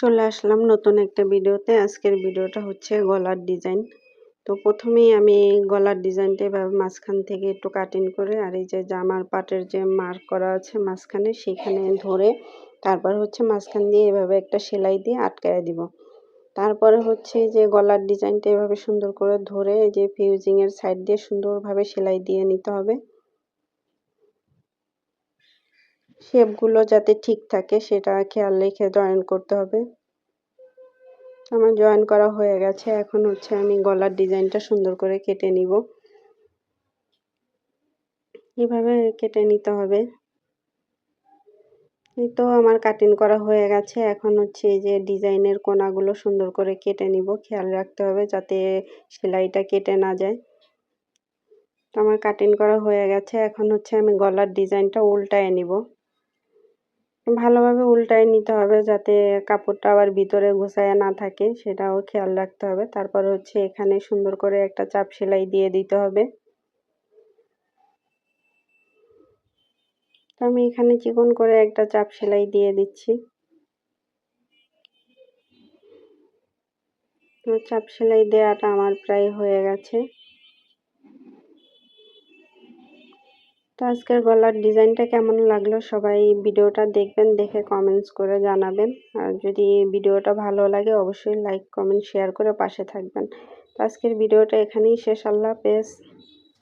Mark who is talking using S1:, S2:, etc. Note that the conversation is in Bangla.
S1: চলে আসলাম নতুন একটা ভিডিওতে। আজকের ভিডিওটা হচ্ছে গলার ডিজাইন। তো প্রথমেই আমি গলার ডিজাইনটা এভাবে মাঝখান থেকে একটু কাটিং করে, আর এই যে জামার পাটের যে মার্ক করা আছে মাঝখানে, সেখানে ধরে তারপর হচ্ছে মাঝখান দিয়ে এভাবে একটা সেলাই দিয়ে আটকায় দিব। তারপরে হচ্ছে যে গলার ডিজাইনটা এভাবে সুন্দর করে ধরে এই যে ফিউজিংয়ের সাইড দিয়ে সুন্দরভাবে সেলাই দিয়ে নিতে হবে। শেপগুলো যাতে ঠিক থাকে সেটা খেয়াল রেখে জয়েন করতে হবে। আমার জয়েন করা হয়ে গেছে। এখন হচ্ছে আমি গলার ডিজাইনটা সুন্দর করে কেটে নিব। এভাবে কেটে নিতে হবে। এই তো আমার কাটিং করা হয়ে গেছে। এখন হচ্ছে এই যে ডিজাইনের কোণাগুলো সুন্দর করে কেটে নিব। খেয়াল রাখতে হবে যাতে সেলাইটা কেটে না যায়। তো আমার কাটিং করা হয়ে গেছে। এখন হচ্ছে আমি গলার ডিজাইনটা উল্টায় নিব। ভালোভাবে উল্টায় নিতে হবে যাতে কাপড়টা আবার ভিতরে গোছায়া না থাকে, সেটাও খেয়াল রাখতে হবে। তারপর হচ্ছে এখানে সুন্দর করে একটা চাপ সেলাই দিয়ে দিতে হবে। তো আমি এখানে চিকন করে একটা চাপ সেলাই দিয়ে দিচ্ছি। তো চাপ সেলাই দেওয়াটা আমার প্রায় হয়ে গেছে। তো আজকের গলার ডিজাইনটা কেমন লাগলো সবাই ভিডিওটা দেখবেন, দেখে কমেন্টস করে জানাবেন। আর যদি ভিডিওটা ভালো লাগে অবশ্যই লাইক কমেন্ট শেয়ার করে পাশে থাকবেন। তো আজকের ভিডিওটা এখানেই শেষ। আল্লাহ হাফেজ।